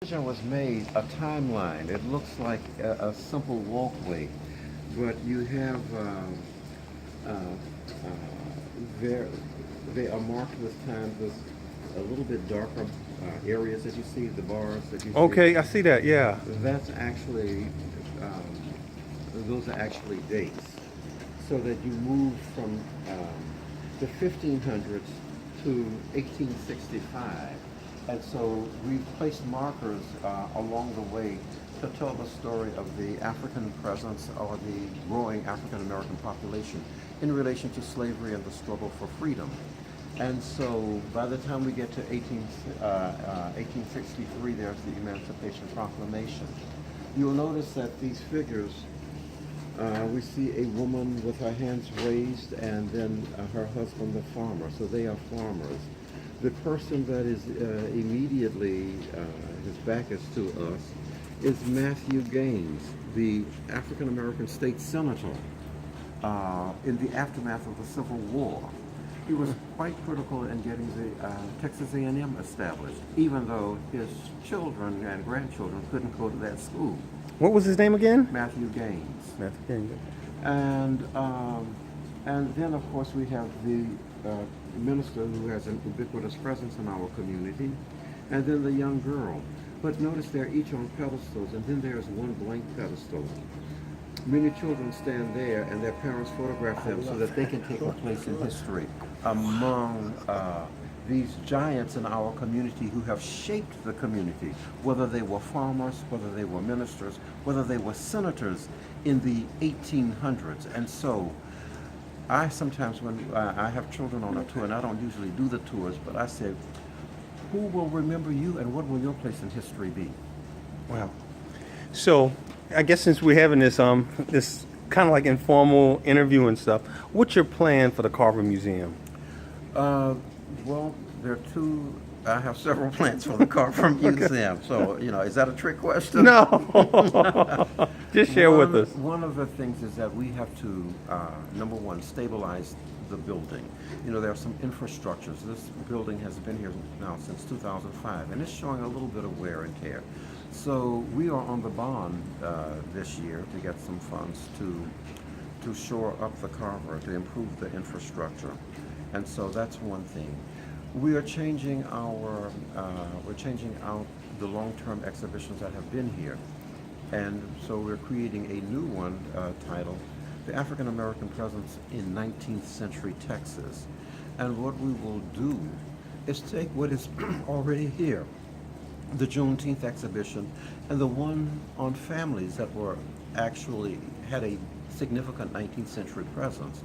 decision was made, a timeline. It looks like a simple walkway, but you have uh, there they are marked with times with a little bit darker areas that you see, the bars that you see. Okay, I see that. Yeah. That's actually those are actually dates, so that you move from the 1500s to 1865. And so we've placed markers along the way to tell the story of the African presence or the growing African American population in relation to slavery and the struggle for freedom. And so by the time we get to 1863, there's the Emancipation Proclamation. You'll notice that these figures, we see a woman with her hands raised and then her husband, the farmer. So they are farmers. The person that is immediately, his back is to us, is Matthew Gaines, the African American state senator in the aftermath of the Civil War. He was quite critical in getting the Texas A&M established, even though his children and grandchildren couldn't go to that school. What was his name again? Matthew Gaines. Matthew King. And and then of course we have the minister who has an ubiquitous presence in our community, and then the young girl. But notice they're each on pedestals, and then there's one blank pedestal. Many children stand there, and their parents photograph them so that they can take a place in history among these giants in our community who have shaped the community, whether they were farmers, whether they were ministers, whether they were senators in the 1800s. And so I sometimes, when I have children on a tour, and I don't usually do the tours, but I say, who will remember you and what will your place in history be? Wow. So, I guess since we're having this kind of like informal interview and stuff, what's your plan for the Carver Museum? Well, there are two. I have several plans for the Carver Museum. So, is that a trick question? No. Just share with us. One of the things is that we have to, number one, stabilize the building. There are some infrastructures. This building has been here now since 2005, and it's showing a little bit of wear and tear. So we are on the bond this year to get some funds to shore up the Carver, to improve the infrastructure. And so that's one thing. We are changing out the long-term exhibitions that have been here. And so we're creating a new one titled The African American Presence in 19th Century Texas. And what we will do is take what is already here, the Juneteenth exhibition, and the one on families that were actually had a significant 19th century presence,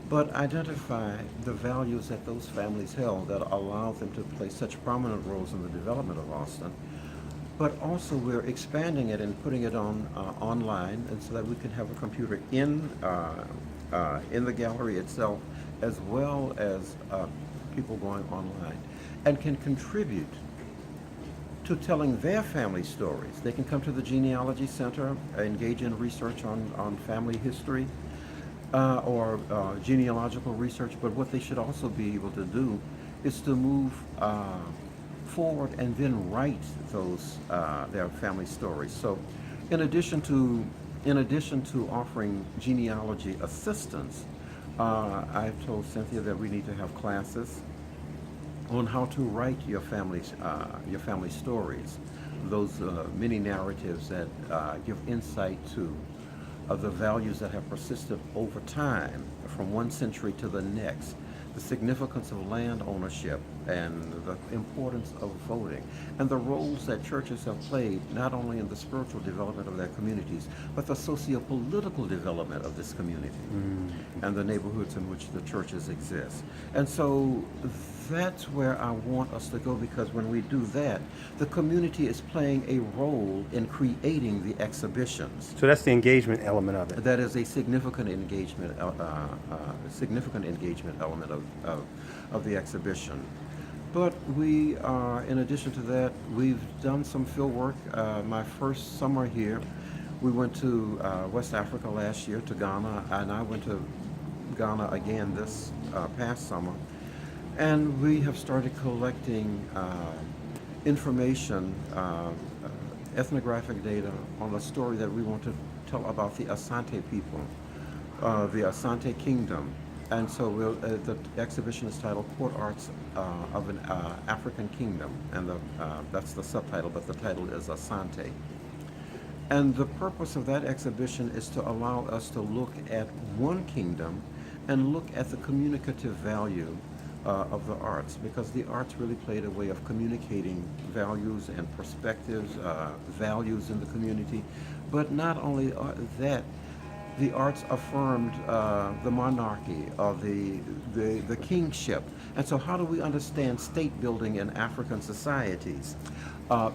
but identify the values that those families held that allowed them to play such prominent roles in the development of Austin. But also we're expanding it and putting it on online, and so that we can have a computer in the gallery itself, as well as people going online, and can contribute to telling their family stories. They can come to the Genealogy Center, engage in research on family history or genealogical research, but what they should also be able to do is to move forward and then write those their family stories. So in addition to offering genealogy assistance, I've told Cynthia that we need to have classes on how to write your family stories, those mini narratives that give insight to the values that have persisted over time, from one century to the next, the significance of land ownership and the importance of voting, and the roles that churches have played not only in the spiritual development of their communities, but the socio-political development of this community and the neighborhoods in which the churches exist. And so that's where I want us to go, because when we do that, the community is playing a role in creating the exhibitions. So that's the engagement element of it. That is a significant engagement element of the exhibition. But we are, in addition to that, we've done some field work. My first summer here, we went to West Africa last year, to Ghana, and I went to Ghana again this past summer. And we have started collecting information, ethnographic data on a story that we want to tell about the Asante people, the Asante Kingdom. And so the exhibition is titled Court Arts of an African Kingdom, and that's the subtitle, but the title is Asante. And the purpose of that exhibition is to allow us to look at one kingdom and look at the communicative value of the arts, because the arts really played a way of communicating values and perspectives, values in the community. But not only that, the arts affirmed the monarchy or the kingship. And so how do we understand state building in African societies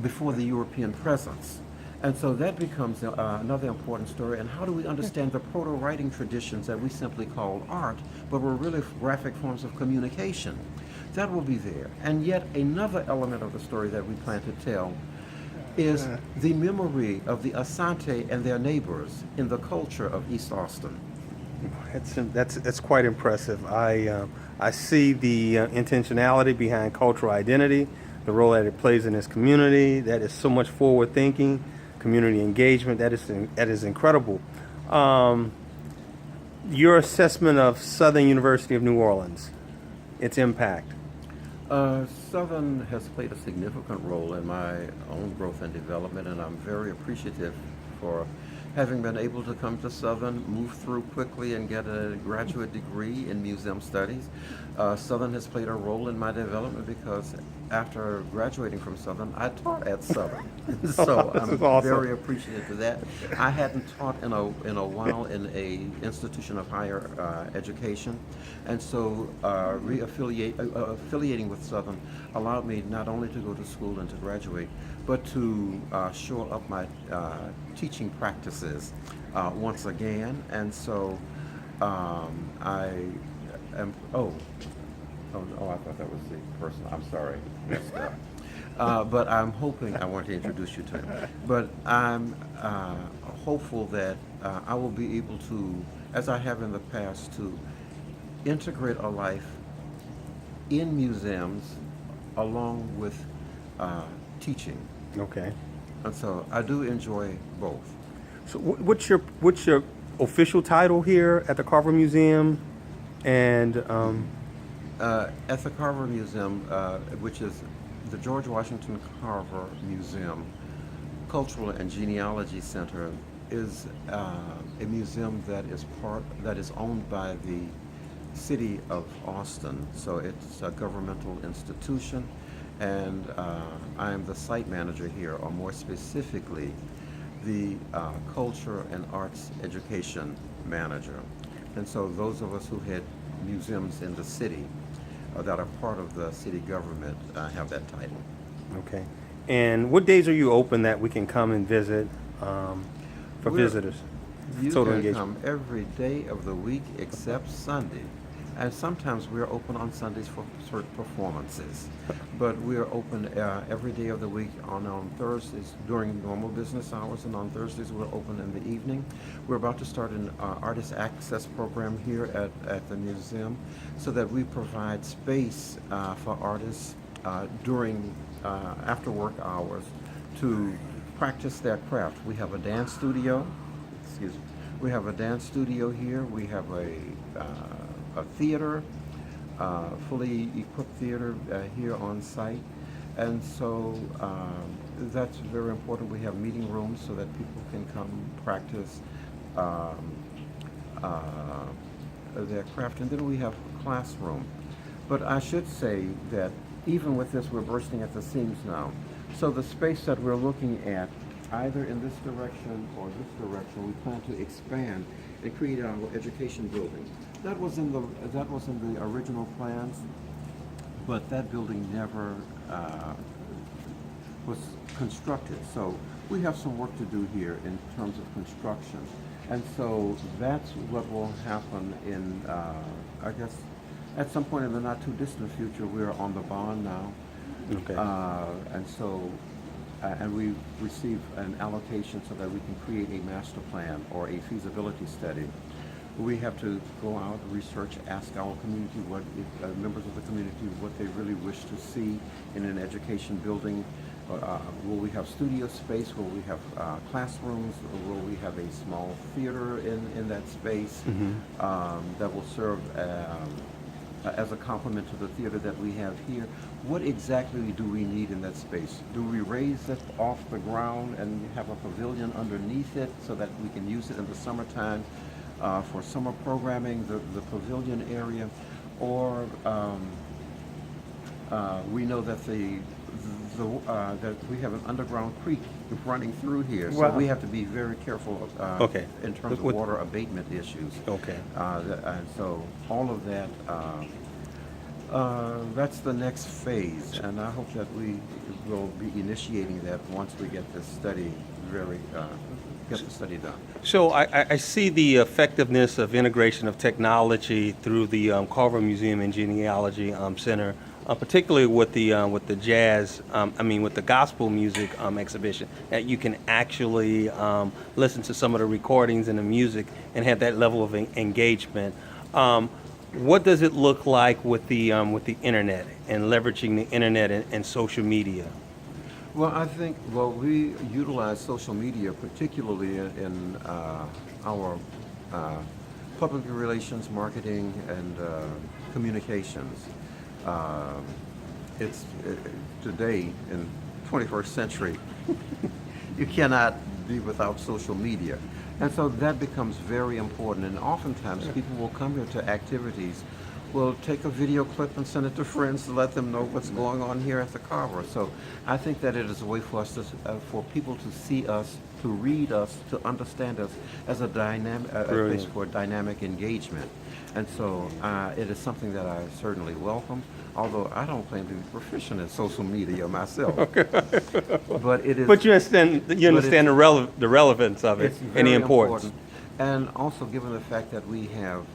before the European presence? And so that becomes another important story. And how do we understand the proto-writing traditions that we simply call art, but were really graphic forms of communication? That will be there. And yet another element of the story that we plan to tell is the memory of the Asante and their neighbors in the culture of East Austin. That's quite impressive. I see the intentionality behind cultural identity, the role that it plays in this community. That is so much forward thinking, community engagement. That is incredible. Your assessment of Southern University of New Orleans, its impact. Southern has played a significant role in my own growth and development, and I'm very appreciative for having been able to come to Southern, move through quickly, and get a graduate degree in museum studies. Southern has played a role in my development because after graduating from Southern, I taught at Southern. So I'm awesome. very appreciative of that. I hadn't taught in a while in a institution of higher education, and so affiliating with Southern allowed me not only to go to school and to graduate, but to shore up my teaching practices once again. And so I am, I thought that was the person. I'm sorry. Messed up. But I'm hoping, I want to introduce you to him, but I'm hopeful that I will be able to, as I have in the past, to integrate a life in museums along with teaching. Okay. And so I do enjoy both. So what's your official title here at the Carver Museum? And At the Carver Museum, which is the George Washington Carver Museum, Cultural and Genealogy Center, is a museum that is owned by the city of Austin. So it's a governmental institution, and I am the site manager here, or more specifically, the culture and arts education manager. And so those of us who had museums in the city that are part of the city government have that title. okay. And what days are you open that we can come and visit for visitors? You Total can engagement. come every day of the week except Sunday. And sometimes we're open on Sundays for certain performances. But we're open every day of the week on Thursdays during normal business hours, and on Thursdays we're open in the evening. We're about to start an artist access program here at the museum so that we provide space for artists during after work hours to practice their craft. We have a dance studio. Excuse me. We have a dance studio here. We have a theater, fully equipped theater here on site. And so that's very important. We have meeting rooms so that people can come practice their craft. And then we have a classroom. But I should say that even with this, we're bursting at the seams now. So the space that we're looking at, either in this direction or this direction, we plan to expand and create our education building. That was in the original plans, but that building never was constructed. So we have some work to do here in terms of construction, and so that's what will happen in I guess at some point in the not too distant future. We're on the bond now, Okay. and so. And we receive an allocation so that we can create a master plan or a feasibility study We have to go out, research, ask our community what members of the community what they really wish to see in an education building. Will we have studio space? Will we have classrooms? Or will we have a small theater in that space that will serve as a complement to the theater that we have here? What exactly do we need in that space? Do we raise it off the ground and have a pavilion underneath it so that we can use it in the summertime for summer programming, the pavilion area? Or we know that that we have an underground creek running through here, so we have to be very careful in terms of water abatement issues. And so all of that, that's the next phase, and I hope that we will be initiating that once we get this study get the study done. So I see the effectiveness of integration of technology through the Carver Museum and Genealogy Center, particularly with the jazz, with the gospel music exhibition, that you can actually listen to some of the recordings and the music and have that level of engagement. What does it look like with the internet and leveraging the internet and social media? Well, I think, we utilize social media particularly in our public relations, marketing, and communications. It's today in 21st century, you cannot be without social media. And so that becomes very important. And oftentimes people will come here to activities. We'll take a video clip and send it to friends to let them know what's going on here at the Carver. So I think that it is a way for us to, for people to see us, to read us, to understand us as a dynamic, a place for dynamic engagement. And so it is something that I certainly welcome, although I don't claim to be proficient in social media myself. But it is. But you understand the relevance of it and the importance. Important. And also given the fact that we have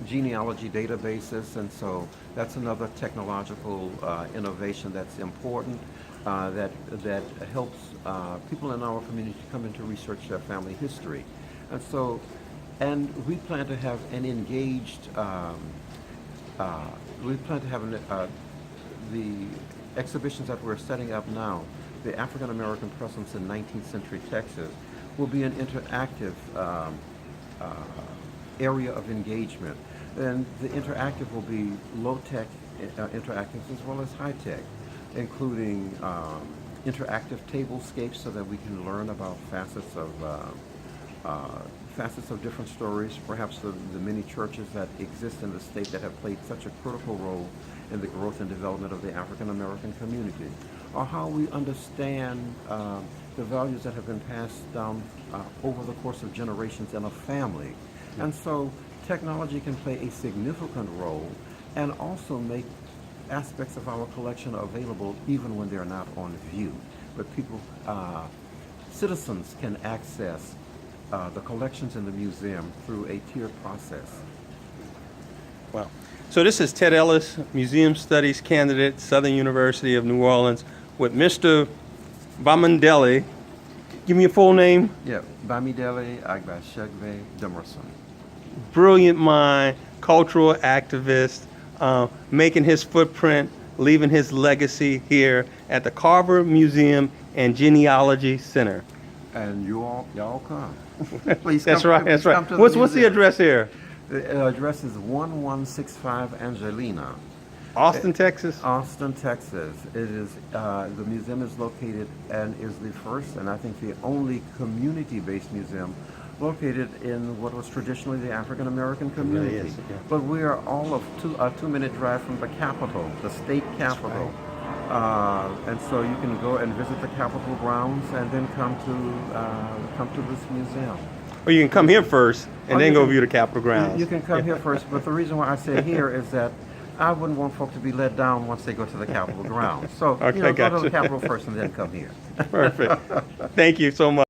genealogy databases, and so that's another technological innovation that's important, that helps people in our community come in to research their family history. And so, and we plan to have an engaged, the exhibitions that we're setting up now, the African American presence in 19th century Texas, will be an interactive area of engagement. And the interactive will be low-tech interactives as well as high-tech, including interactive tablescapes so that we can learn about facets of different stories, perhaps the many churches that exist in the state that have played such a critical role in the growth and development of the African American community, or how we understand the values that have been passed down over the course of generations in a family. And so technology can play a significant role and also make aspects of our collection available even when they're not on view. But people, citizens can access the collections in the museum through a tiered process. Wow. So this is Ted Ellis, Museum Studies candidate, Southern University of New Orleans, with Mr. Bamidele. Give me your full name. Yeah, Bamidele Agbashegbe Demerson. Brilliant mind, cultural activist, making his footprint, leaving his legacy here at the Carver Museum and Genealogy Center. And y'all come. Please That's come. right. That's right. What's the address here? The address is 1165 Angelina. Austin, Texas? Austin, Texas. It is, the museum is located and is the first and I think the only community-based museum located in what was traditionally the African American community. Yes, yeah. But we are all of a 2-minute drive from the capital, the state capital. And so you can go and visit the Capitol grounds and then come to this museum. Or you can come here first and then go view the Capitol grounds. You can come here first, but the reason why I say here is that I wouldn't want folk to be let down once they go to the Capitol grounds. So, Okay, go to gotcha. the Capitol first and then come here. Perfect. Thank you so much.